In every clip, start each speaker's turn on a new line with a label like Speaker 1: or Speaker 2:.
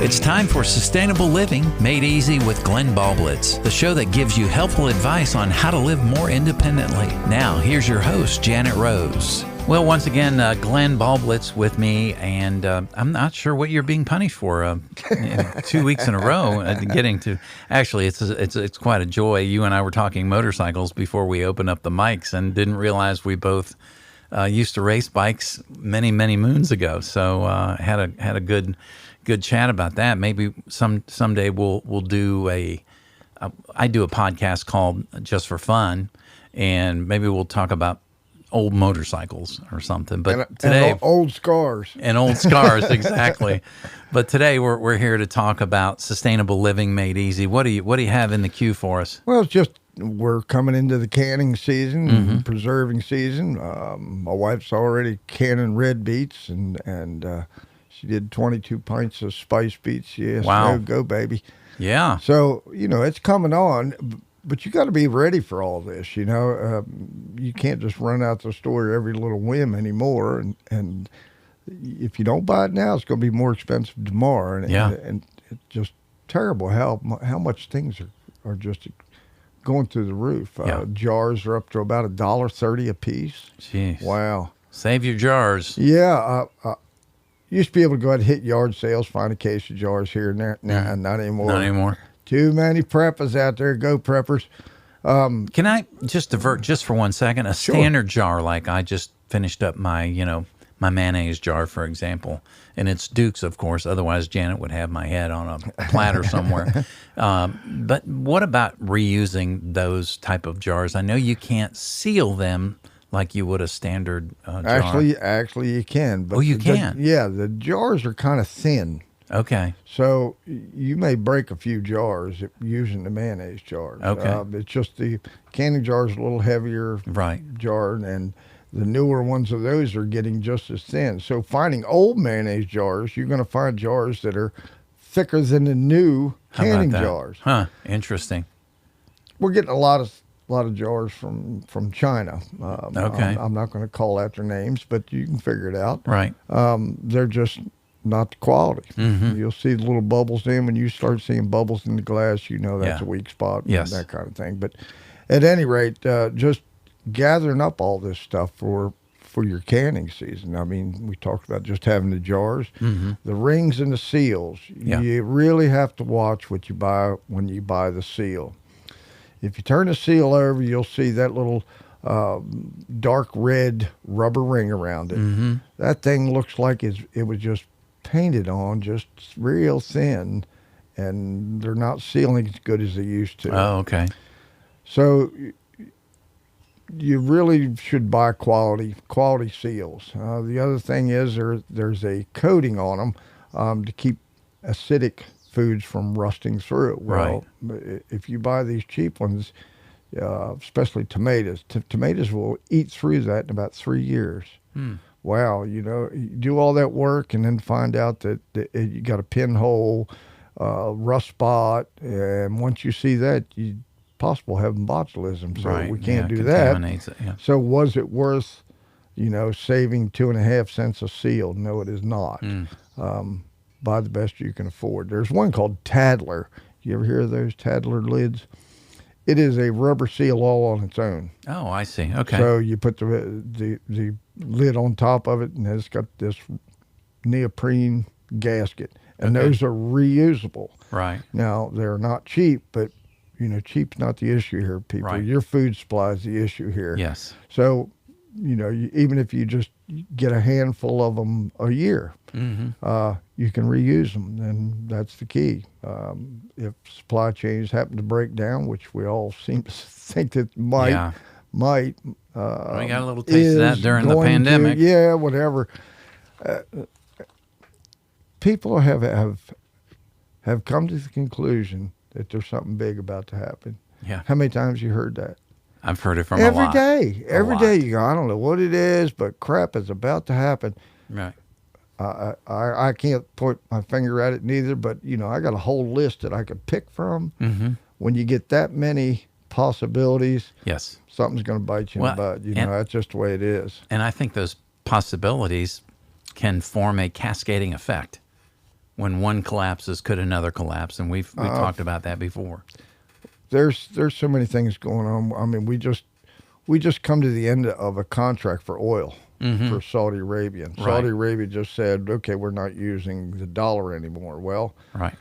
Speaker 1: It's time for Sustainable Living Made Easy with Glenn Ballblitz, the show that gives you helpful advice on how to live more independently. Now, here's your host, Janet Rose. Well, once again, Glenn Ballblitz with me, and I'm not sure what you're being punished for 2 weeks in a row. Getting to actually, it's quite a joy. You and I were talking motorcycles before we opened up the mics, and didn't realize we both used to race bikes many moons ago. So had a good chat about that. Maybe someday we'll do I do a podcast called Just for Fun, and maybe we'll talk about old motorcycles or something. But today,
Speaker 2: and old scars.
Speaker 1: And old scars, exactly. But today we're here to talk about sustainable living made easy. What do you have in the queue for us?
Speaker 2: Well, it's just we're coming into the canning season, preserving season. My wife's already canning red beets, and she did 22 pints of spice beets. Yes,
Speaker 1: wow,
Speaker 2: go baby.
Speaker 1: Yeah.
Speaker 2: So it's coming on. But you got to be ready for all this, You can't just run out the store every little whim anymore. And if you don't buy it now, it's going to be more expensive tomorrow. And it's just terrible how much things are just going through the roof. Jars are up to about $1.30 a piece.
Speaker 1: Jeez.
Speaker 2: Wow.
Speaker 1: Save your jars.
Speaker 2: Yeah. Used to be able to go out and hit yard sales, find a case of jars here and there. Nah, not anymore.
Speaker 1: Not anymore.
Speaker 2: Too many preppers out there. Go preppers.
Speaker 1: Can I just divert just for 1 second? A standard jar, like I just finished up my mayonnaise jar, for example, and it's Duke's, of course. Otherwise, Janet would have my head on a platter somewhere. But what about reusing those type of jars? I know you can't seal them like you would a standard jar.
Speaker 2: Actually, you can. But
Speaker 1: you can?
Speaker 2: The jars are kind of thin.
Speaker 1: Okay.
Speaker 2: So you may break a few jars using the mayonnaise jars.
Speaker 1: Okay.
Speaker 2: It's just the canning jar is a little heavier jar, and the newer ones of those are getting just as thin. So finding old mayonnaise jars, you're going to find jars that are thicker than the new canning jars.
Speaker 1: Huh. Interesting.
Speaker 2: We're getting a lot of jars from China.
Speaker 1: Okay.
Speaker 2: I'm not going to call out their names, but you can figure it out.
Speaker 1: Right.
Speaker 2: They're just not the quality.
Speaker 1: Mm-hmm.
Speaker 2: You'll see the little bubbles in. When you start seeing bubbles in the glass, that's a weak spot.
Speaker 1: Yes.
Speaker 2: That kind of thing. But at any rate, just gathering up all this stuff for your canning season. I mean, we talked about just having the jars, the rings and the seals.
Speaker 1: Yeah.
Speaker 2: You really have to watch what you buy when you buy the seal. If you turn the seal over, you'll see that little dark red rubber ring around it.
Speaker 1: Mm-hmm.
Speaker 2: That thing looks like it was just painted on, just real thin, and they're not sealing as good as they used to.
Speaker 1: Oh, okay.
Speaker 2: So you really should buy quality seals. The other thing is there's a coating on them to keep acidic foods from rusting through. Well, if you buy these cheap ones, especially tomatoes, tomatoes will eat through that in about 3 years. Wow, you do all that work and then find out that you got a pinhole, rust spot, and once you see that, you possible having botulism. So we can't do that.
Speaker 1: It, yeah.
Speaker 2: So was it worth, saving 2.5 cents a seal? No, it is not. Buy the best you can afford. There's one called Tadler. You ever hear of those Tadler lids? It is a rubber seal all on its own.
Speaker 1: Oh, I see. Okay.
Speaker 2: So you put the lid on top of it, and it's got this neoprene gasket, and those are reusable.
Speaker 1: Right.
Speaker 2: Now, they're not cheap, but, cheap's not the issue here, people.
Speaker 1: Right.
Speaker 2: Your food supply is the issue here.
Speaker 1: Yes.
Speaker 2: So, even if you just get a handful of them a year, you can reuse them, and that's the key. If supply chains happen to break down, which we all seem to think that might. We
Speaker 1: got a little taste of that during the pandemic.
Speaker 2: Whatever. People have come to the conclusion that there's something big about to happen.
Speaker 1: Yeah.
Speaker 2: How many times you heard that?
Speaker 1: I've heard it from
Speaker 2: every
Speaker 1: a lot.
Speaker 2: Every day you go, I don't know what it is, but crap is about to happen.
Speaker 1: Right.
Speaker 2: I can't point my finger at it neither, but I got a whole list that I could pick from. When you get that many possibilities,
Speaker 1: yes,
Speaker 2: something's going to bite you in the butt. That's just the way it is.
Speaker 1: And I think those possibilities can form a cascading effect. when one collapses, could another collapse? And we've talked about that before.
Speaker 2: There's so many things going on. I mean, we just come to the end of a contract for oil for Saudi Arabia. And Saudi Arabia just said, okay, we're not using the dollar anymore. Well,
Speaker 1: Right.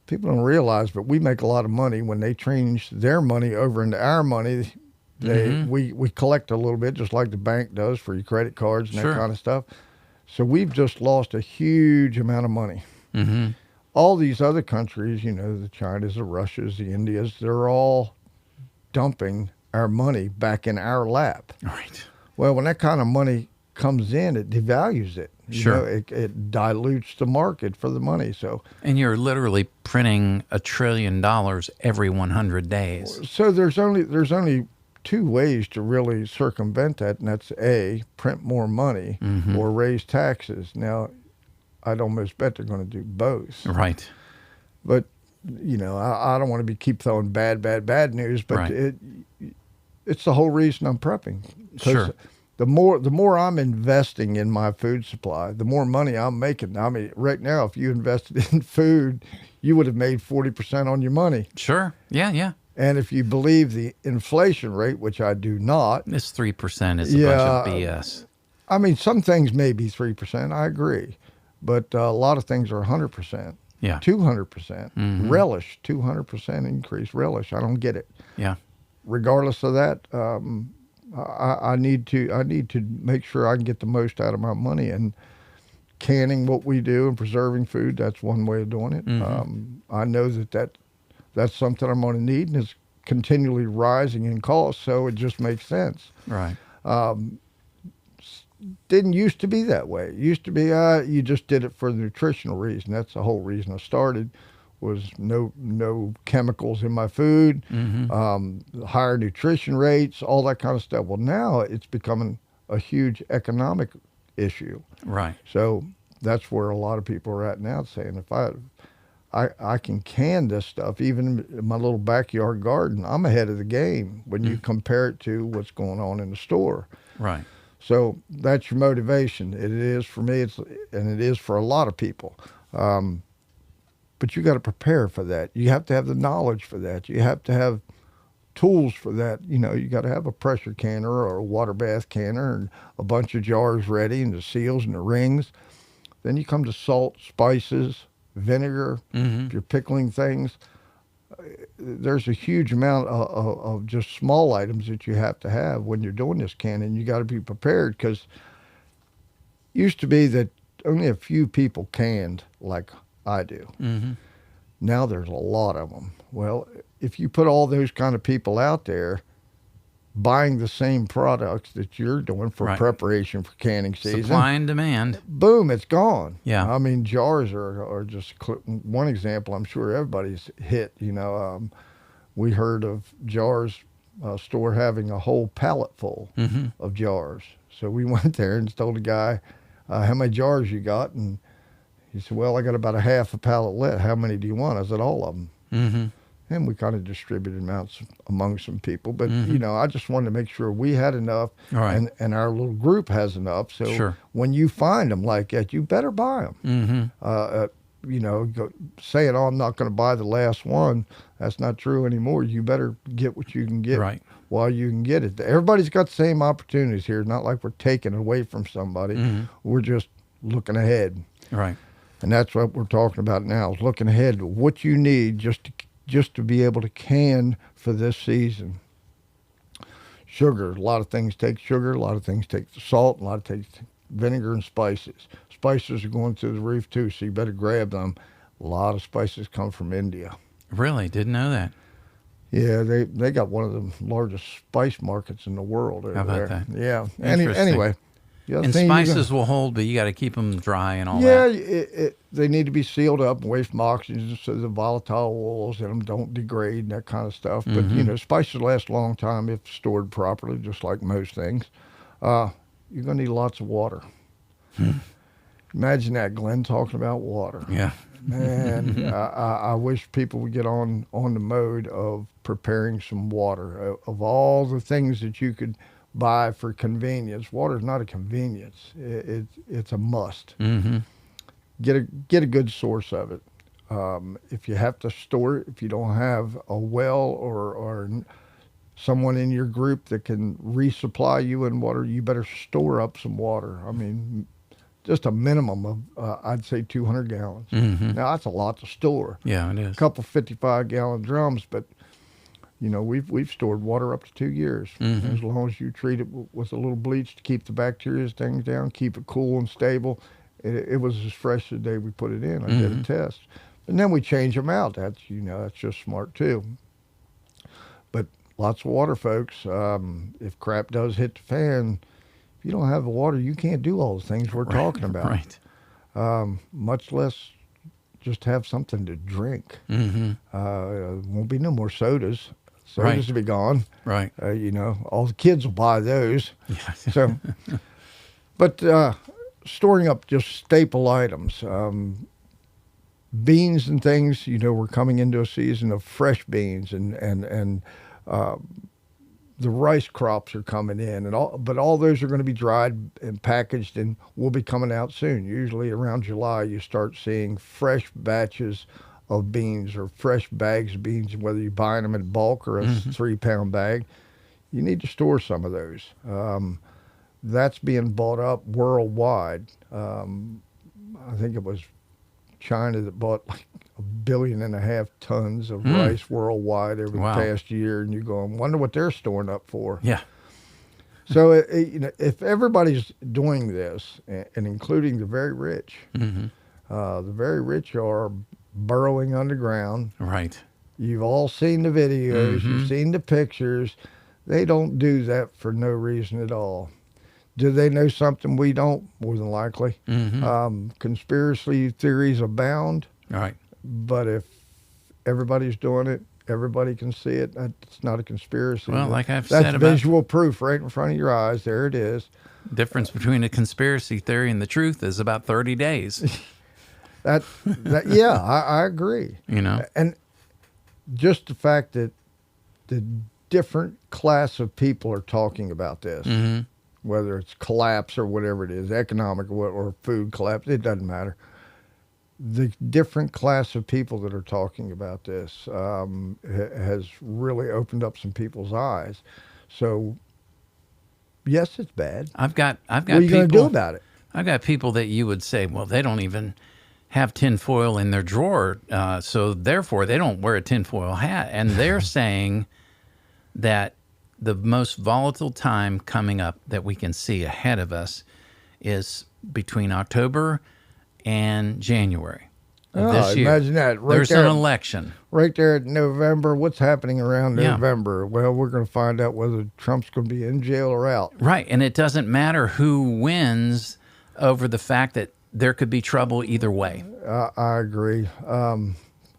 Speaker 2: people don't realize, but we make a lot of money when they change their money over into our money. We collect a little bit, just like the bank does for your credit cards and
Speaker 1: Sure.
Speaker 2: that kind of stuff. So we've just lost a huge amount of money.
Speaker 1: Mm-hmm.
Speaker 2: All these other countries, the Chinas, the Russias, the Indias, they're all dumping our money back in our lap.
Speaker 1: Right.
Speaker 2: Well, when that kind of money comes in, it devalues it.
Speaker 1: Sure.
Speaker 2: It dilutes the market for the money. So
Speaker 1: And you're literally printing $1 trillion every 100 days.
Speaker 2: there's only two ways to really circumvent that, and that's A, print more money, or raise taxes. Now, I'd almost bet they're going to do both.
Speaker 1: Right.
Speaker 2: But I don't want to keep throwing bad news, but
Speaker 1: Right.
Speaker 2: it's the whole reason I'm prepping. 'Cause
Speaker 1: Sure.
Speaker 2: the more I'm investing in my food supply, the more money I'm making. I mean, right now, if you invested in food, you would have made 40% on your money.
Speaker 1: Sure. Yeah, yeah.
Speaker 2: And if you believe the inflation rate, which I do not,
Speaker 1: This 3% is a bunch of BS.
Speaker 2: I mean, some things may be 3%. I agree, but a lot of things are 100%,
Speaker 1: Yeah.
Speaker 2: 200%. Relish, 200% increase. Relish, I don't get it.
Speaker 1: Yeah.
Speaker 2: Regardless of that, I need to make sure I can get the most out of my money, and canning what we do and preserving food, that's one way of doing it. I know that's something I'm going to need, and it's continually rising in cost, so it just makes sense.
Speaker 1: Right.
Speaker 2: Didn't used to be that way. It used to be you just did it for the nutritional reason. That's the whole reason I started, was no chemicals in my food, higher nutrition rates, all that kind of stuff. Well, now it's becoming a huge economic issue.
Speaker 1: Right.
Speaker 2: So that's where a lot of people are at now, saying if I can can this stuff, even in my little backyard garden, I'm ahead of the game when you compare it to what's going on in the store.
Speaker 1: Right.
Speaker 2: So that's your motivation. It is for me, and it is for a lot of people. But you got to prepare for that. You have to have the knowledge for that. You have to have tools for that. You got to have a pressure canner or a water bath canner and a bunch of jars ready, and the seals and the rings. Then you come to salt, spices, vinegar. If you're pickling things, there's a huge amount of just small items that you have to have when you're doing this canning. You got to be prepared, because it used to be that only a few people canned like I do. Now there's a lot of them. Well, if you put all those kind of people out there buying the same products that you're doing for
Speaker 1: Right.
Speaker 2: preparation for canning season,
Speaker 1: Supply and demand.
Speaker 2: boom, it's gone.
Speaker 1: Yeah.
Speaker 2: I mean, jars are just one example. I'm sure everybody's hit. We heard of jars, store having a whole pallet full of jars. So we went there and told the guy, how many jars you got? And he said, well, I got about a half a pallet left. How many do you want? I said, all of them. And we kind of distributed amounts among some people. But, I just wanted to make sure we had enough,
Speaker 1: All right.
Speaker 2: and our little group has enough. So
Speaker 1: Sure.
Speaker 2: when you find them like that, you better buy them. Saying, oh, I'm not going to buy the last one, that's not true anymore. You better get what you can get
Speaker 1: Right.
Speaker 2: while you can get it. Everybody's got the same opportunities here. Not like we're taking away from somebody. We're just looking ahead.
Speaker 1: Right.
Speaker 2: And that's what we're talking about now, is looking ahead to what you need just to be able to can for this season. Sugar, a lot of things take sugar, a lot of things take salt, a lot of things take vinegar and spices. Spices are going through the roof too, so you better grab them. A lot of spices come from India.
Speaker 1: Really? Didn't know that.
Speaker 2: Yeah, they got one of the largest spice markets in the world over
Speaker 1: How about
Speaker 2: there.
Speaker 1: that?
Speaker 2: Yeah.
Speaker 1: Interesting.
Speaker 2: Anyway. the other
Speaker 1: And
Speaker 2: thing you're gonna-
Speaker 1: spices will hold, but you got to keep them dry and all
Speaker 2: Yeah,
Speaker 1: that.
Speaker 2: they need to be sealed up, away from oxygen, so the volatile oils in them don't degrade and that kind of stuff. But spices last a long time if stored properly, just like most things. You're gonna need lots of water. Imagine that, Glenn, talking about water.
Speaker 1: Yeah.
Speaker 2: Man, I wish people would get on the mode of preparing some water. Of all the things that you could buy for convenience, water is not a convenience. It's a must.
Speaker 1: Mm-hmm.
Speaker 2: get a good source of it. If you have to store it, if you don't have a well or someone in your group that can resupply you in water, you better store up some water. I mean, just a minimum of, I'd say 200 gallons.
Speaker 1: Mm-hmm.
Speaker 2: Now, that's a lot to store.
Speaker 1: Yeah, it is.
Speaker 2: A couple 55-gallon drums, but, you know, we've stored water up to 2 years.
Speaker 1: Mm-hmm.
Speaker 2: As long as you treat it with a little bleach to keep the bacteria things down, keep it cool and stable. It was as fresh the day we put it in. I did a test. And then we change them out. That's just smart too. But lots of water, folks. If crap does hit the fan, if you don't have the water, you can't do all the things we're talking about.
Speaker 1: Right.
Speaker 2: Much less just have something to drink.
Speaker 1: Mm-hmm.
Speaker 2: Won't be no more sodas. Sodas
Speaker 1: Right.
Speaker 2: will be gone.
Speaker 1: Right.
Speaker 2: You know, all the kids will buy those.
Speaker 1: Yeah.
Speaker 2: So, but storing up just staple items. Beans and things, you know, we're coming into a season of fresh beans and the rice crops are coming in but all those are going to be dried and packaged and will be coming out soon. Usually around July, you start seeing fresh batches of beans or fresh bags of beans, whether you're buying them in bulk or a 3-pound bag. You need to store some of those. That's being bought up worldwide. I think it was China that bought like 1.5 billion tons of rice worldwide over the past year, and you go, I wonder what they're storing up for.
Speaker 1: Yeah.
Speaker 2: So, you know, if everybody's doing this, and including the very rich, the very rich are burrowing underground.
Speaker 1: Right.
Speaker 2: You've all seen the videos, you've seen the pictures. They don't do that for no reason at all. Do they know something we don't? More than likely. Conspiracy theories abound.
Speaker 1: Right.
Speaker 2: But if everybody's doing it, everybody can see it. It's not a conspiracy.
Speaker 1: Well, like I've said
Speaker 2: that's
Speaker 1: about
Speaker 2: visual proof right in front of your eyes. There it is.
Speaker 1: difference between a conspiracy theory and the truth is about 30 days.
Speaker 2: Yeah, I agree.
Speaker 1: You know,
Speaker 2: And just the fact that the different class of people are talking about this, whether it's collapse or whatever it is, economic or food collapse, it doesn't matter. The different class of people that are talking about this has really opened up some people's eyes. So, yes, it's bad.
Speaker 1: I've got
Speaker 2: What are you going to do about it?
Speaker 1: I've got people that you would say, well, they don't even have tinfoil in their drawer, so therefore they don't wear a tinfoil hat. And they're saying that the most volatile time coming up that we can see ahead of us is between October and January of this year.
Speaker 2: Imagine that.
Speaker 1: There's an election.
Speaker 2: Right there at November. What's happening around
Speaker 1: Yeah.
Speaker 2: November? Well, we're going to find out whether Trump's going to be in jail or out.
Speaker 1: Right, and it doesn't matter who wins over the fact that there could be trouble either way.
Speaker 2: I agree. I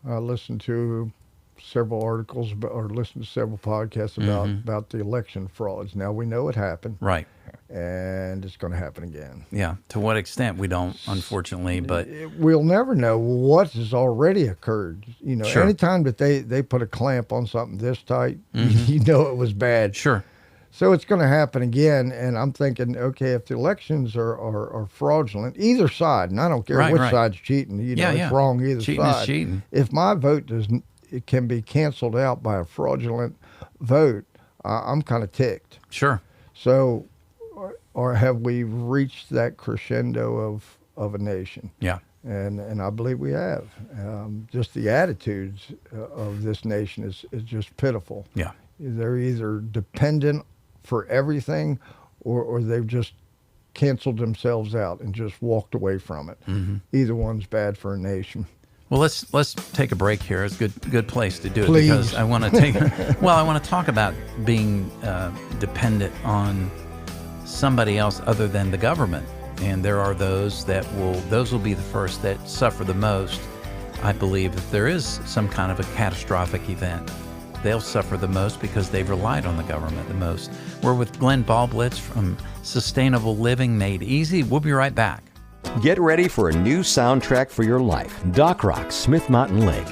Speaker 2: listened to several articles or listened to several podcasts about the election frauds. Now we know it happened.
Speaker 1: Right.
Speaker 2: And it's going to happen again.
Speaker 1: Yeah. To what extent we don't, unfortunately, but
Speaker 2: We'll never know what has already occurred. You know,
Speaker 1: Sure.
Speaker 2: anytime that they put a clamp on something this tight, you know it was bad.
Speaker 1: sure.
Speaker 2: So it's going to happen again, and I'm thinking, okay, if the elections are fraudulent, either side, and I don't care
Speaker 1: Right,
Speaker 2: which
Speaker 1: right.
Speaker 2: side's cheating, you know,
Speaker 1: Yeah,
Speaker 2: it's
Speaker 1: yeah.
Speaker 2: wrong either
Speaker 1: Cheating
Speaker 2: side.
Speaker 1: is cheating.
Speaker 2: If my vote it can be canceled out by a fraudulent vote, I'm kind of ticked.
Speaker 1: Sure.
Speaker 2: So, or have we reached that crescendo of a nation?
Speaker 1: Yeah.
Speaker 2: And I believe we have. Just the attitudes of this nation is just pitiful.
Speaker 1: Yeah.
Speaker 2: They're either dependent for everything or they've just canceled themselves out and just walked away from it. Either one's bad for a nation.
Speaker 1: Well, let's take a break here. It's a good place to do it
Speaker 2: Please.
Speaker 1: because I want to I want to talk about being dependent on somebody else other than the government. And there are those will be the first that suffer the most. I believe if there is some kind of a catastrophic event, they'll suffer the most because they've relied on the government the most. We're with Glenn Ballblitz from Sustainable Living Made Easy. We'll be right back.
Speaker 3: Get ready for a new soundtrack for your life. Doc Rock, Smith Mountain Lake.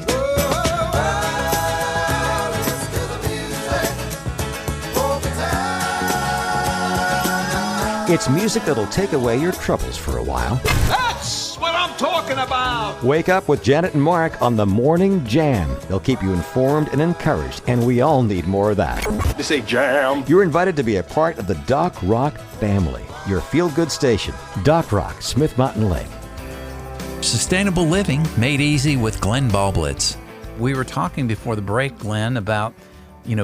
Speaker 3: It's music that'll take away your troubles for a while.
Speaker 4: That's what I'm talking about.
Speaker 3: Wake up with Janet and Mark on the Morning Jam. They'll keep you informed and encouraged, and we all need more of that.
Speaker 4: You say jam.
Speaker 3: You're invited to be a part of the Doc Rock family, your feel-good station. Doc Rock, Smith Mountain Lake.
Speaker 1: Sustainable living made easy with Glenn Ballblitz. We were talking before the break, Glenn, about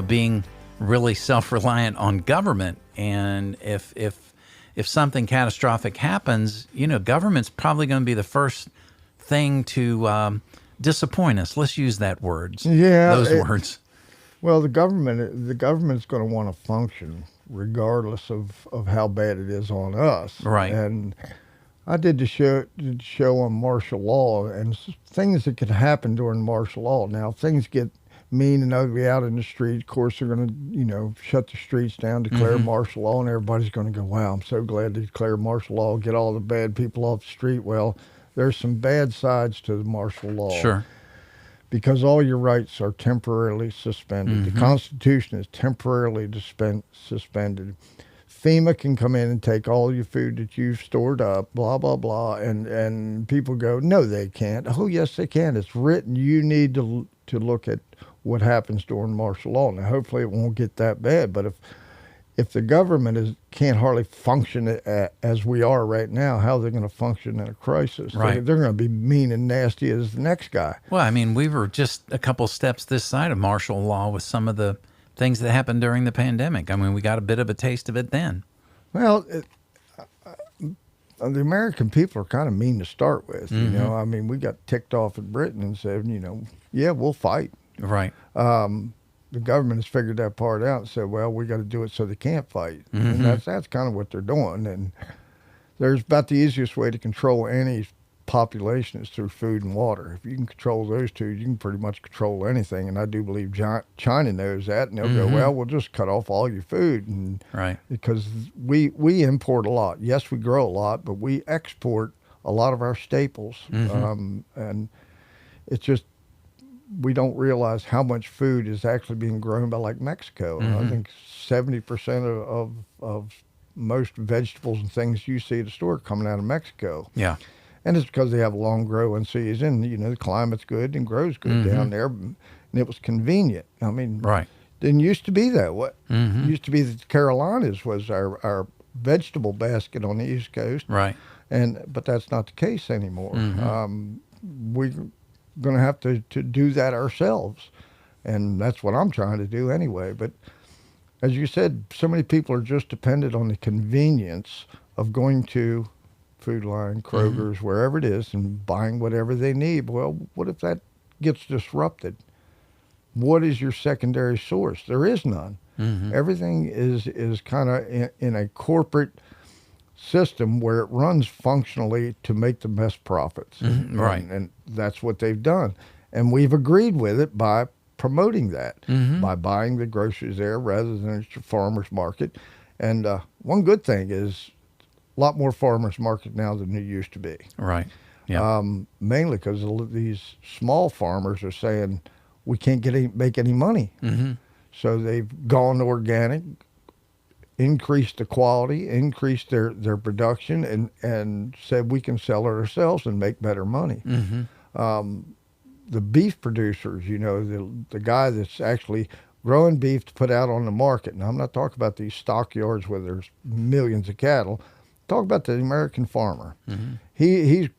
Speaker 1: being really self-reliant on government, and if something catastrophic happens, government's probably going to be the first thing to disappoint us. Let's use that words.
Speaker 2: Yeah,
Speaker 1: those words.
Speaker 2: Well, the government's going to want to function regardless of how bad it is on us.
Speaker 1: Right.
Speaker 2: And I did the show on martial law and things that could happen during martial law. Now, if things get mean and ugly out in the street, of course, they're going to, shut the streets down, declare martial law, and everybody's going to go, wow, I'm so glad they declared martial law, get all the bad people off the street. Well, there's some bad sides to the martial law.
Speaker 1: Sure.
Speaker 2: Because all your rights are temporarily suspended. The Constitution is temporarily suspended. FEMA can come in and take all your food that you've stored up, blah, blah, blah, and people go, no, they can't. Oh, yes, they can. It's written. You need to look at what happens during martial law. Now, hopefully it won't get that bad, but if the government can't hardly function as we are right now, how are they going to function in a crisis?
Speaker 1: Right.
Speaker 2: They're going to be mean and nasty as the next guy.
Speaker 1: Well, I mean, we were just a couple steps this side of martial law with some of the things that happened during the pandemic. I mean, we got a bit of a taste of it then.
Speaker 2: Well, the American people are kind of mean to start with. I mean, we got ticked off at Britain and said, yeah, we'll fight.
Speaker 1: Right.
Speaker 2: The government has figured that part out and said, well, we got to do it so they can't fight. And that's kind of what they're doing. And there's about the easiest way to control any population is through food and water. If you can control those two, you can pretty much control anything. And I do believe China knows that. And they'll go, well, we'll just cut off all your food. And
Speaker 1: right.
Speaker 2: Because we import a lot. Yes, we grow a lot, but we export a lot of our staples. And it's just, we don't realize how much food is actually being grown by like Mexico. I think 70% of most vegetables and things you see at the store are coming out of Mexico.
Speaker 1: Yeah.
Speaker 2: And it's because they have a long growing season. The climate's good and grows good down there. And it was convenient. I mean,
Speaker 1: right.
Speaker 2: Didn't used to be that way. It used to be that the Carolinas was our vegetable basket on the East Coast.
Speaker 1: Right.
Speaker 2: But that's not the case anymore. We're going to have to do that ourselves. And that's what I'm trying to do anyway. But as you said, so many people are just dependent on the convenience of going to Food Line, Kroger's, wherever it is, and buying whatever they need. Well, what if that gets disrupted? What is your secondary source? There is none. Everything is kind of in a corporate system where it runs functionally to make the best profits.
Speaker 1: Right.
Speaker 2: And that's what they've done. And we've agreed with it by promoting that, by buying the groceries there rather than at your farmer's market. And one good thing is a lot more farmers market now than there used to be.
Speaker 1: Right. Yeah.
Speaker 2: Mainly because these small farmers are saying we can't make any money. So they've gone organic, increased the quality, increased their production, and said we can sell it ourselves and make better money. The beef producers, the guy that's actually growing beef to put out on the market. Now, I'm not talking about these stockyards where there's millions of cattle. Talk about the American farmer. He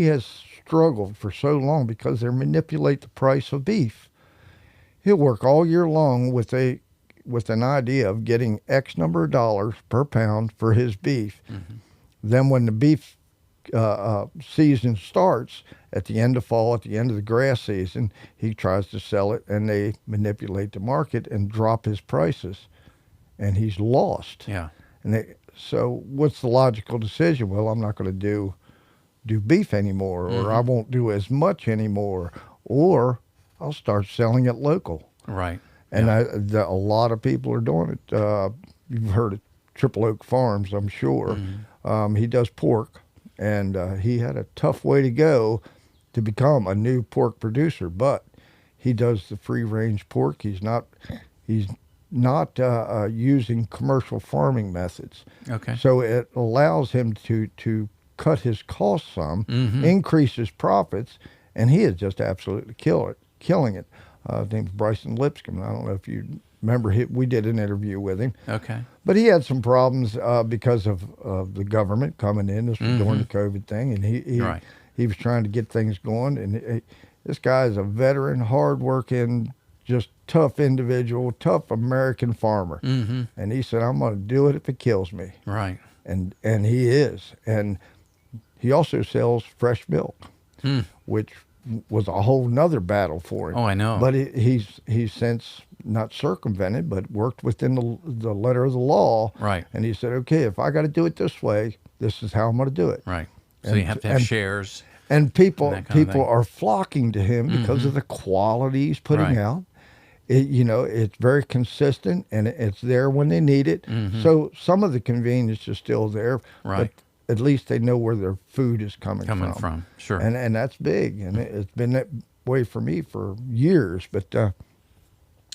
Speaker 2: has struggled for so long because they manipulate the price of beef. He'll work all year long with an idea of getting X number of dollars per pound for his beef. Then when the beef season starts, at the end of fall, at the end of the grass season, he tries to sell it, and they manipulate the market and drop his prices, and he's lost.
Speaker 1: Yeah.
Speaker 2: So what's the logical decision? Well, I'm not going to do beef anymore, or I won't do as much anymore, or I'll start selling it local.
Speaker 1: Right.
Speaker 2: And a lot of people are doing it. You've heard of Triple Oak Farms, I'm sure. He does pork, and he had a tough way to go to become a new pork producer, but he does the free-range pork. He's not using commercial farming methods.
Speaker 1: Okay.
Speaker 2: So it allows him to cut his costs some, increase his profits, and he is just absolutely killing it. His name's Bryson Lipscomb. I don't know if you remember, we did an interview with him.
Speaker 1: Okay.
Speaker 2: But he had some problems because of the government coming in. This was during the COVID thing, and he was trying to get things going. And this guy is a veteran, hardworking, just tough individual, tough American farmer. And he said, "I'm going to do it if it kills me."
Speaker 1: Right.
Speaker 2: And he is. And he also sells fresh milk, which was a whole nother battle for him.
Speaker 1: Oh, I know.
Speaker 2: But he's since not circumvented, but worked within the letter of the law.
Speaker 1: Right.
Speaker 2: And he said, "Okay, if I got to do it this way, this is how I'm going to do it."
Speaker 1: Right. So you have to have shares.
Speaker 2: And people
Speaker 1: and that kind of thing.
Speaker 2: are flocking to him because of the quality he's putting out. It's very consistent, and it's there when they need it. So some of the convenience is still there,
Speaker 1: Right.
Speaker 2: but at least they know where their food is coming from.
Speaker 1: Sure.
Speaker 2: And that's big, and it's been that way for me for years. But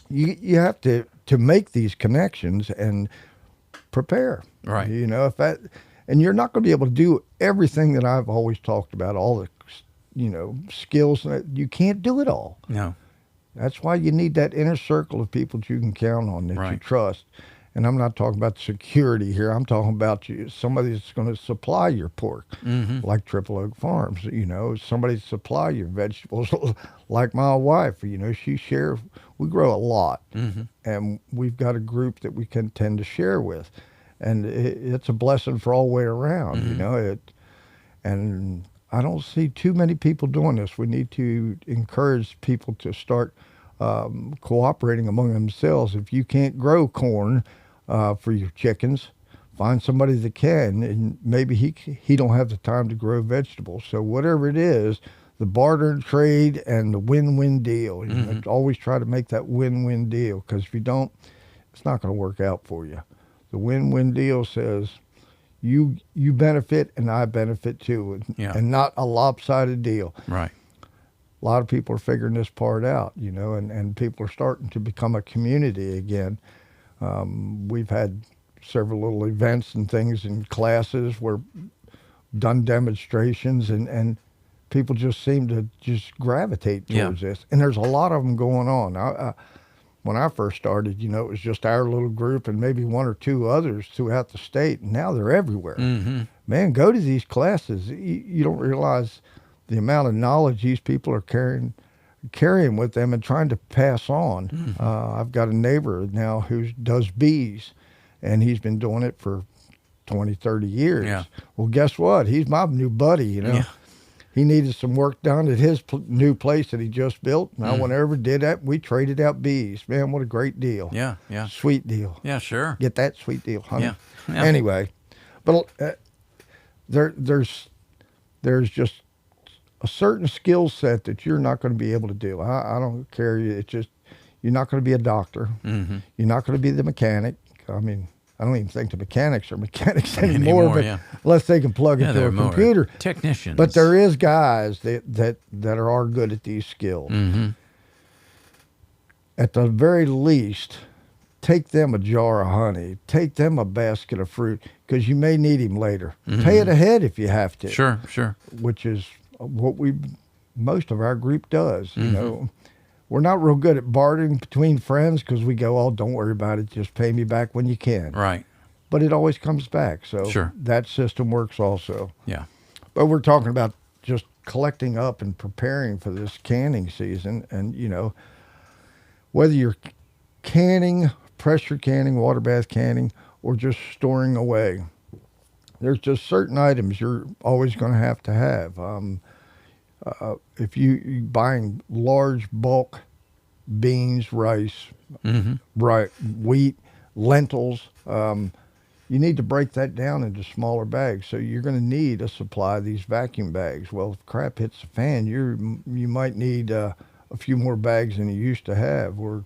Speaker 2: you have to make these connections and prepare.
Speaker 1: Right.
Speaker 2: And you're not going to be able to do everything that I've always talked about, all the skills. You can't do it all.
Speaker 1: No.
Speaker 2: That's why you need that inner circle of people that you can count on, that you trust. And I'm not talking about security here. I'm talking about somebody that's going to supply your pork, like Triple Oak Farms. Somebody to supply your vegetables, like my wife. We grow a lot, and we've got a group that we can tend to share with, and it's a blessing for all the way around. And I don't see too many people doing this. We need to encourage people to start cooperating among themselves. If you can't grow corn for your chickens, find somebody that can, and maybe he don't have the time to grow vegetables. So whatever it is, the barter and trade and the win-win deal. Always try to make that win-win deal, because if you don't, it's not going to work out for you. The win-win deal says you benefit and I benefit too, and not a lopsided deal.
Speaker 1: Right.
Speaker 2: A lot of people are figuring this part out, and people are starting to become a community again. We've had several little events and things and classes where done demonstrations, and people just seem to just gravitate towards this. And there's a lot of them going on. When I first started, it was just our little group and maybe one or two others throughout the state. And now they're everywhere. Man, go to these classes. You don't realize the amount of knowledge these people are carrying with them and trying to pass on. I've got a neighbor now who does bees, and he's been doing it for 20, 30 years.
Speaker 1: Yeah.
Speaker 2: Well, guess what? He's my new buddy,
Speaker 1: Yeah.
Speaker 2: He needed some work done at his new place that he just built. And I went over, did that. We traded out bees. Man, what a great deal.
Speaker 1: Yeah. Yeah.
Speaker 2: Sweet deal.
Speaker 1: Yeah. Sure.
Speaker 2: Get that sweet deal, honey.
Speaker 1: Yeah. Yeah.
Speaker 2: Anyway, but there's just a certain skill set that you're not going to be able to do. I don't care. It's just, you're not going to be a doctor. You're not going to be the mechanic. I mean, I don't even think the mechanics are mechanics anymore, but unless they can plug into a computer.
Speaker 1: Technicians.
Speaker 2: But there is guys that are good at these skills. At the very least, take them a jar of honey. Take them a basket of fruit, because you may need him later. Pay it ahead if you have to.
Speaker 1: Sure.
Speaker 2: Which is what most of our group does. We're not real good at bartering between friends, because we go, "Oh, don't worry about it. Just pay me back when you can."
Speaker 1: Right.
Speaker 2: But it always comes back. So
Speaker 1: Sure.
Speaker 2: that system works also.
Speaker 1: Yeah.
Speaker 2: But we're talking about just collecting up and preparing for this canning season. And, whether you're canning, pressure canning, water bath canning, or just storing away, there's just certain items you're always going to have. If you're buying large bulk beans, rice, wheat, lentils, you need to break that down into smaller bags. So you're going to need a supply of these vacuum bags. Well, if crap hits the fan, you might need a few more bags than you used to have, or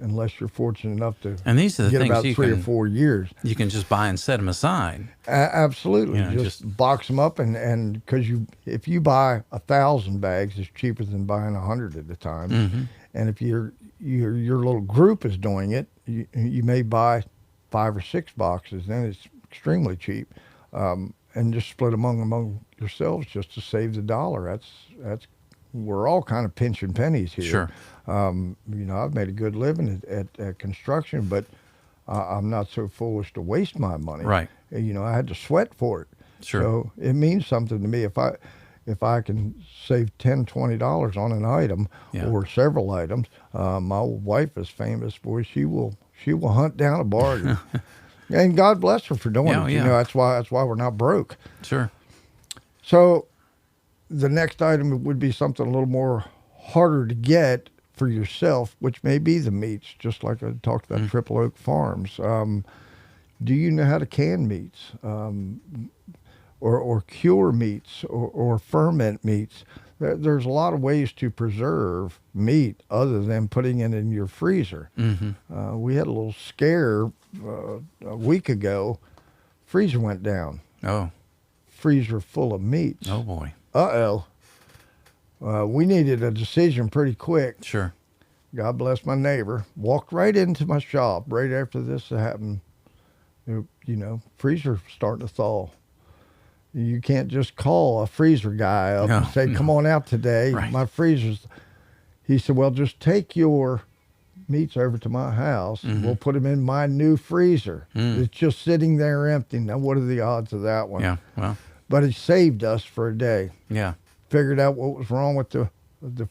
Speaker 2: unless you're fortunate enough to
Speaker 1: And these are the
Speaker 2: get
Speaker 1: things
Speaker 2: about
Speaker 1: you
Speaker 2: 3 or
Speaker 1: can-
Speaker 2: 4 years.
Speaker 1: You can just buy and set them aside.
Speaker 2: Absolutely.
Speaker 1: Yeah,
Speaker 2: just box them up, and because if you buy 1,000 bags, it's cheaper than buying 100 at a time. And if your little group is doing it, you may buy 5 or 6 boxes. Then it's extremely cheap. and just split among yourselves just to save the dollar. That's we're all kind of pinching pennies here.
Speaker 1: Sure.
Speaker 2: I've made a good living at construction, but I'm not so foolish to waste my money.
Speaker 1: Right.
Speaker 2: I had to sweat for it.
Speaker 1: Sure.
Speaker 2: So it means something to me if I can save $10, $20 on an item
Speaker 1: Yeah.
Speaker 2: or several items. My wife is famous, boy. She will hunt down a bargain. And God bless her for doing
Speaker 1: Yeah,
Speaker 2: it.
Speaker 1: yeah.
Speaker 2: That's why we're not broke.
Speaker 1: Sure.
Speaker 2: So the next item would be something a little more harder to get for yourself, which may be the meats, just like I talked about Triple Oak Farms. Do you know how to can meats or cure meats or ferment meats? There's a lot of ways to preserve meat other than putting it in your freezer.
Speaker 1: Mm-hmm.
Speaker 2: We had a little scare a week ago. Freezer went down.
Speaker 1: Oh.
Speaker 2: Freezer full of meats.
Speaker 1: Oh boy.
Speaker 2: Uh-oh. We needed a decision pretty quick.
Speaker 1: Sure.
Speaker 2: God bless my neighbor. Walked right into my shop right after this happened. Freezer starting to thaw. You can't just call a freezer guy up and say, come on out today.
Speaker 1: Right.
Speaker 2: My freezer's. He said, well, just take your meats over to my house.
Speaker 1: Mm-hmm.
Speaker 2: We'll put them in my new freezer. It's just sitting there empty. Now, what are the odds of that one?
Speaker 1: Yeah. Well.
Speaker 2: But it saved us for a day.
Speaker 1: Yeah.
Speaker 2: Figured out what was wrong with the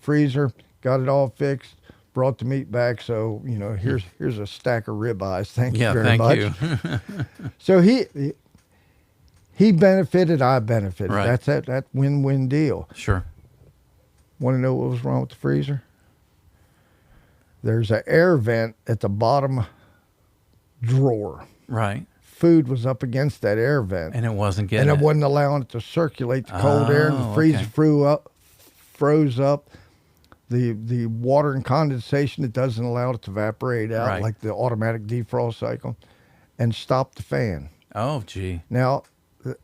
Speaker 2: freezer, got it all fixed, brought the meat back. So, here's a stack of ribeyes. Thank you very much.
Speaker 1: You.
Speaker 2: So he benefited, I benefited.
Speaker 1: Right.
Speaker 2: That's that win-win deal.
Speaker 1: Sure.
Speaker 2: Want to know what was wrong with the freezer? There's an air vent at the bottom drawer.
Speaker 1: Right.
Speaker 2: Food was up against that air vent.
Speaker 1: And it wasn't getting
Speaker 2: And it wasn't allowing it to circulate the cold air. The freezer froze up. The water and condensation, it doesn't allow it to evaporate out like the automatic defrost cycle, and stopped the fan.
Speaker 1: Oh, gee.
Speaker 2: Now,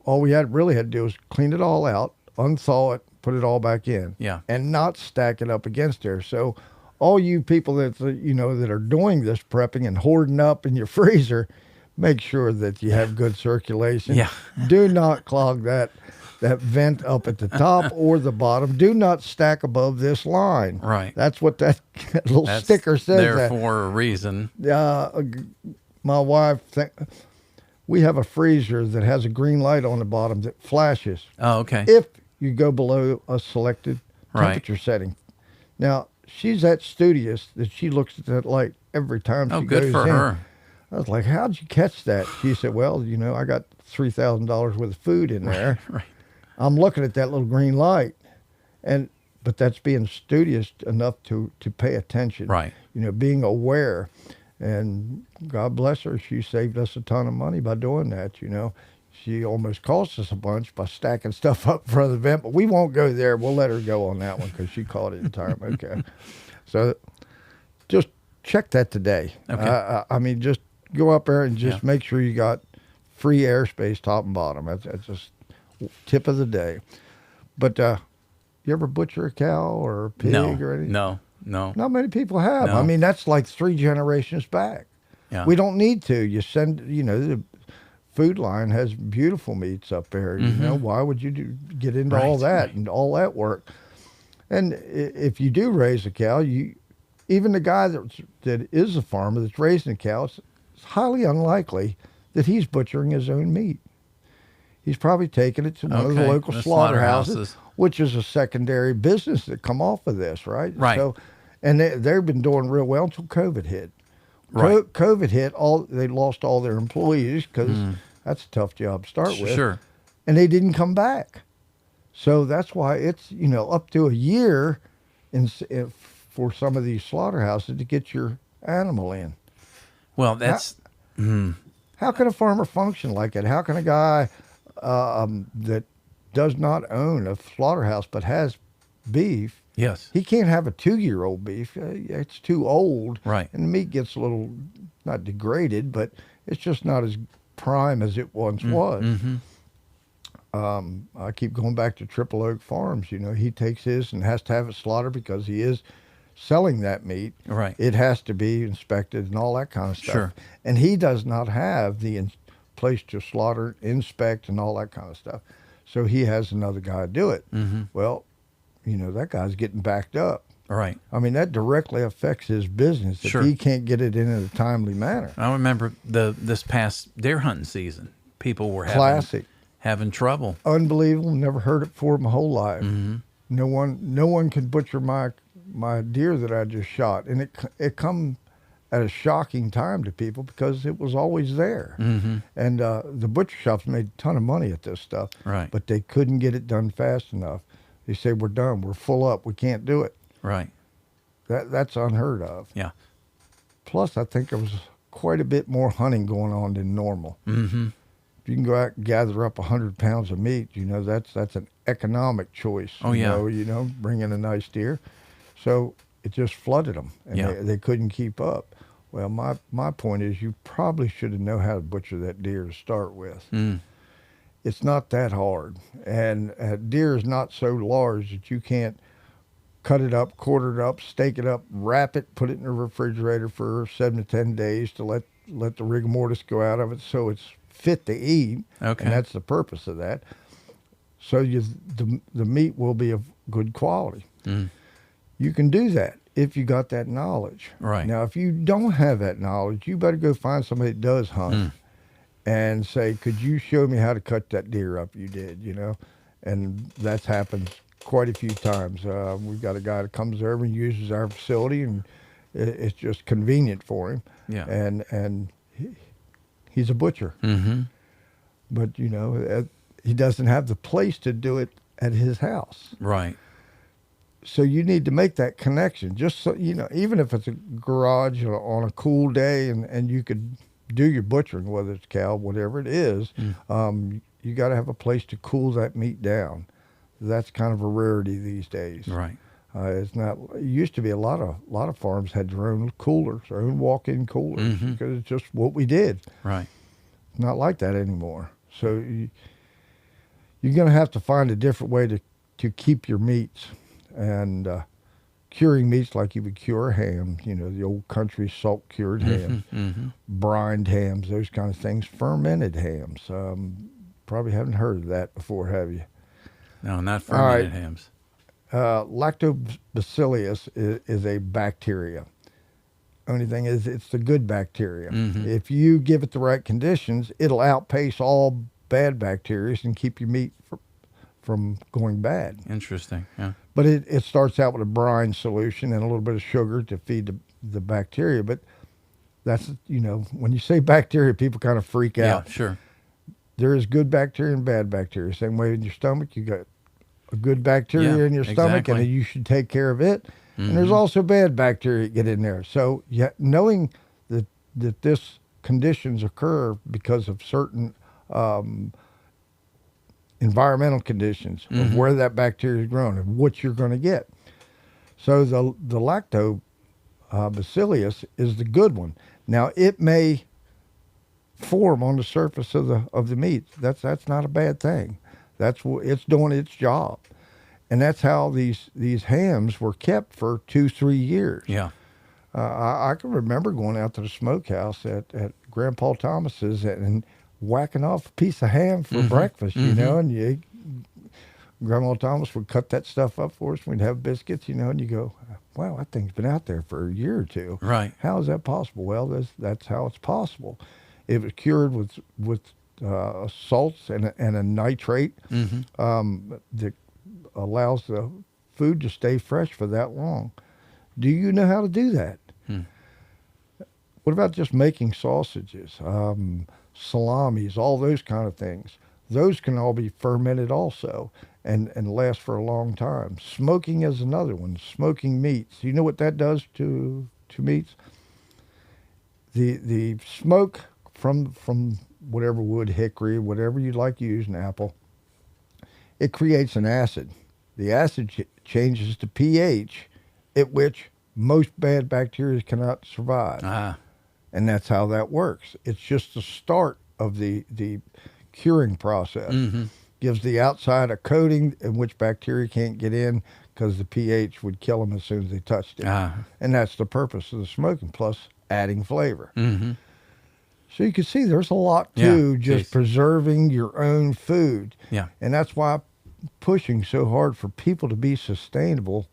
Speaker 2: all we really had to do was clean it all out, unthaw it, put it all back in.
Speaker 1: Yeah.
Speaker 2: And not stack it up against there. So all you people that are doing this prepping and hoarding up in your freezer, make sure that you have good circulation.
Speaker 1: Yeah.
Speaker 2: Do not clog that vent up at the top or the bottom. Do not stack above this line.
Speaker 1: That's
Speaker 2: That's what that little sticker says.
Speaker 1: There for a reason.
Speaker 2: My wife, we have a freezer that has a green light on the bottom that flashes.
Speaker 1: Oh, okay.
Speaker 2: If you go below a selected temperature setting. Now, she's that studious that she looks at that light every time she goes in.
Speaker 1: Oh, good for her.
Speaker 2: I was like, how'd you catch that? She said, well, I got $3,000 worth of food in there.
Speaker 1: Right.
Speaker 2: I'm looking at that little green light. But that's being studious enough to pay attention.
Speaker 1: Right.
Speaker 2: Being aware. And God bless her, she saved us a ton of money by doing that, She almost cost us a bunch by stacking stuff up in front of the vent, but we won't go there. We'll let her go on that one because she caught it in time. Okay. So just check that today.
Speaker 1: Okay.
Speaker 2: Just go up there and just make sure you got free airspace top and bottom. That's just tip of the day. But you ever butcher a cow or a pig or anything?
Speaker 1: No.
Speaker 2: Not many people have.
Speaker 1: No.
Speaker 2: That's like 3 generations back.
Speaker 1: Yeah.
Speaker 2: We don't need to. You send, the food line has beautiful meats up there. Why would you get into all that and all that work? And if you do raise a cow, even the guy that is a farmer that's raising a cow, it's highly unlikely that he's butchering his own meat. He's probably taking it to one of the local slaughterhouses, which is a secondary business that come off of this, right?
Speaker 1: Right.
Speaker 2: So, and they've been doing real well until COVID hit.
Speaker 1: Right.
Speaker 2: COVID hit, they lost all their employees because that's a tough job to start with.
Speaker 1: Sure.
Speaker 2: And they didn't come back. So that's why it's, up to a year for some of these slaughterhouses to get your animal in.
Speaker 1: Well, that's...
Speaker 2: How can a farmer function like that? How can a guy that does not own a slaughterhouse but has beef,
Speaker 1: Yes.
Speaker 2: he can't have a 2-year-old beef. It's too old.
Speaker 1: Right.
Speaker 2: And the meat gets a little, not degraded, but it's just not as prime as it once was.
Speaker 1: Mm-hmm.
Speaker 2: I keep going back to Triple Oak Farms. He takes his and has to have it slaughtered because he is selling that meat.
Speaker 1: Right.
Speaker 2: It has to be inspected and all that kind of stuff.
Speaker 1: Sure.
Speaker 2: And he does not have the place to slaughter, inspect, and all that kind of stuff. So he has another guy do it.
Speaker 1: Mm-hmm.
Speaker 2: Well, that guy's getting backed up.
Speaker 1: Right.
Speaker 2: I mean, that directly affects his business if
Speaker 1: Sure.
Speaker 2: he can't get it in a timely manner.
Speaker 1: I remember this past deer hunting season. People were
Speaker 2: Classic.
Speaker 1: having trouble.
Speaker 2: Unbelievable. Never heard it before in my whole life.
Speaker 1: Mm-hmm.
Speaker 2: No one could butcher my deer that I just shot, and it come at a shocking time to people because it was always there.
Speaker 1: Mm-hmm.
Speaker 2: And the butcher shops made a ton of money at this stuff,
Speaker 1: Right.
Speaker 2: but they couldn't get it done fast enough. They say, we're done, we're full up, we can't do it.
Speaker 1: Right.
Speaker 2: That's unheard of.
Speaker 1: Yeah.
Speaker 2: Plus, I think there was quite a bit more hunting going on than normal.
Speaker 1: Mm-hmm.
Speaker 2: If you can go out and gather up 100 pounds of meat, that's an economic choice.
Speaker 1: Oh, yeah.
Speaker 2: Bring in a nice deer. So it just flooded them, and
Speaker 1: Yeah.
Speaker 2: they couldn't keep up. Well, my point is you probably should have known how to butcher that deer to start with.
Speaker 1: Mm.
Speaker 2: It's not that hard. And a deer is not so large that you can't cut it up, quarter it up, stake it up, wrap it, put it in the refrigerator for 7 to 10 days to let the rigor mortis go out of it so it's fit to eat.
Speaker 1: Okay.
Speaker 2: And that's the purpose of that. So the meat will be of good quality.
Speaker 1: Mm.
Speaker 2: You can do that if you got that knowledge.
Speaker 1: Right.
Speaker 2: Now, if you don't have that knowledge, you better go find somebody that does hunt and say, could you show me how to cut that deer up you did, And that's happened quite a few times. We've got a guy that comes over and uses our facility, and it's just convenient for him.
Speaker 1: Yeah.
Speaker 2: And he's a butcher.
Speaker 1: Mm-hmm.
Speaker 2: But, he doesn't have the place to do it at his house.
Speaker 1: Right.
Speaker 2: So you need to make that connection, just so, even if it's a garage or on a cool day and you could do your butchering, whether it's cow, whatever it is, you got to have a place to cool that meat down. That's kind of a rarity these days.
Speaker 1: Right.
Speaker 2: It's not. It used to be a lot of farms had their own coolers, their own walk-in coolers, because it's just what we did.
Speaker 1: Right.
Speaker 2: It's not like that anymore. So you're going to have to find a different way to keep your meats. And curing meats like you would cure ham, the old country salt cured ham, brined hams, those kind of things, fermented hams. Probably haven't heard of that before, have you?
Speaker 1: No, not fermented
Speaker 2: right.
Speaker 1: hams.
Speaker 2: Lactobacillus is a bacteria. Only thing is, it's the good bacteria. If you give it the right conditions, it'll outpace all bad bacteria and keep your meat from going bad.
Speaker 1: Interesting. Yeah.
Speaker 2: But it starts out with a brine solution and a little bit of sugar to feed the bacteria. But that's, when you say bacteria, people kind of freak out.
Speaker 1: Yeah, sure.
Speaker 2: There is good bacteria and bad bacteria. Same way in your stomach, you got a good bacteria in your stomach,
Speaker 1: exactly.
Speaker 2: and you should take care of it. And there's also bad bacteria that get in there. So knowing that this conditions occur because of certain environmental conditions of where that bacteria is grown and what you're going to get. So the lactobacillus is the good one. Now it may form on the surface of the meat. That's not a bad thing. It's doing its job, and that's how these hams were kept for 2-3 years.
Speaker 1: Yeah.
Speaker 2: I can remember going out to the smokehouse at Grandpa Thomas's and whacking off a piece of ham for breakfast, and Grandma Thomas would cut that stuff up for us. We'd have biscuits, and you go, wow, that thing's been out there for a year or two.
Speaker 1: Right.
Speaker 2: How is that possible? Well, that's how it's possible. It was cured with salts and a nitrate that allows the food to stay fresh for that long. Do you know how to do that? What about just making sausages? Salamis, all those kind of things. Those can all be fermented also and last for a long time. Smoking is another one. Smoking meats. You know what that does to meats? The smoke from whatever wood, hickory, whatever you'd like to use, an apple, it creates an acid. The acid changes to pH at which most bad bacteria cannot survive. And that's how that works. It's just the start of the curing process. Gives the outside a coating in which bacteria can't get in because the pH would kill them as soon as they touched it. And that's the purpose of the smoking, plus adding flavor. So you can see there's a lot to
Speaker 1: Yeah,
Speaker 2: just
Speaker 1: geez.
Speaker 2: preserving your own food.
Speaker 1: Yeah.
Speaker 2: And that's why I'm pushing so hard for people to be sustainable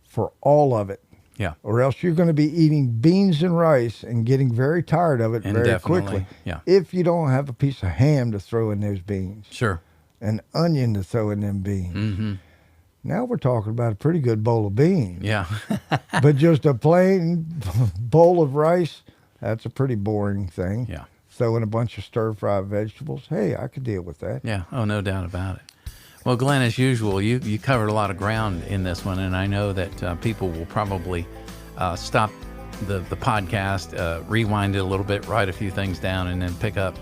Speaker 2: for all of it.
Speaker 1: Yeah.
Speaker 2: Or else you're going to be eating beans and rice and getting very tired of it very
Speaker 1: Indefinitely,
Speaker 2: quickly.
Speaker 1: yeah.
Speaker 2: If you don't have a piece of ham to throw in those beans,
Speaker 1: Sure.
Speaker 2: an onion to throw in them beans.
Speaker 1: Mm-hmm.
Speaker 2: Now we're talking about a pretty good bowl of beans.
Speaker 1: Yeah.
Speaker 2: But just a plain bowl of rice, that's a pretty boring thing.
Speaker 1: Yeah.
Speaker 2: Throw in a bunch of stir-fried vegetables. Hey, I could deal with that.
Speaker 1: Yeah. Oh, no doubt about it. Well, Glenn, as usual, you covered a lot of ground in this one, and I know that people will probably stop the podcast, rewind it a little bit, write a few things down, and then pick up.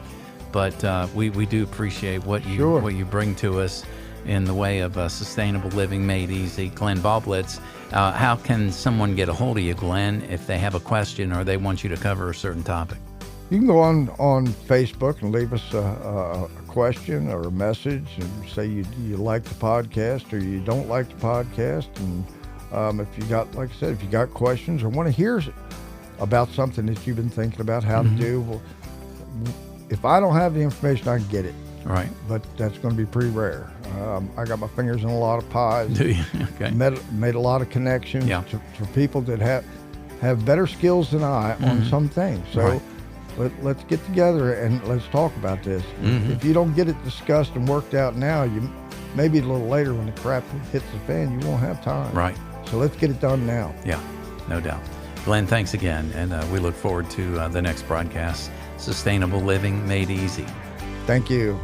Speaker 1: But we do appreciate what you bring to us in the way of sustainable living made easy. Glenn Baublitz, how can someone get a hold of you, Glenn, if they have a question or they want you to cover a certain topic?
Speaker 2: You can go on Facebook and leave us a question or a message and say you like the podcast or you don't like the podcast. And if you got, like I said, if you got questions or want to hear about something that you've been thinking about how to do, well, if I don't have the information, I can get it.
Speaker 1: Right.
Speaker 2: But that's going to be pretty rare. I got my fingers in a lot of pies.
Speaker 1: Do you? Okay.
Speaker 2: Made a lot of connections to people that have better skills than I on some things. So let's get together and let's talk about this. If you don't get it discussed and worked out now, you maybe a little later when the crap hits the fan, you won't have time.
Speaker 1: Right.
Speaker 2: So let's get it done now.
Speaker 1: Yeah, no doubt. Glenn, thanks again, and we look forward to the next broadcast, Sustainable Living Made Easy.
Speaker 2: Thank you.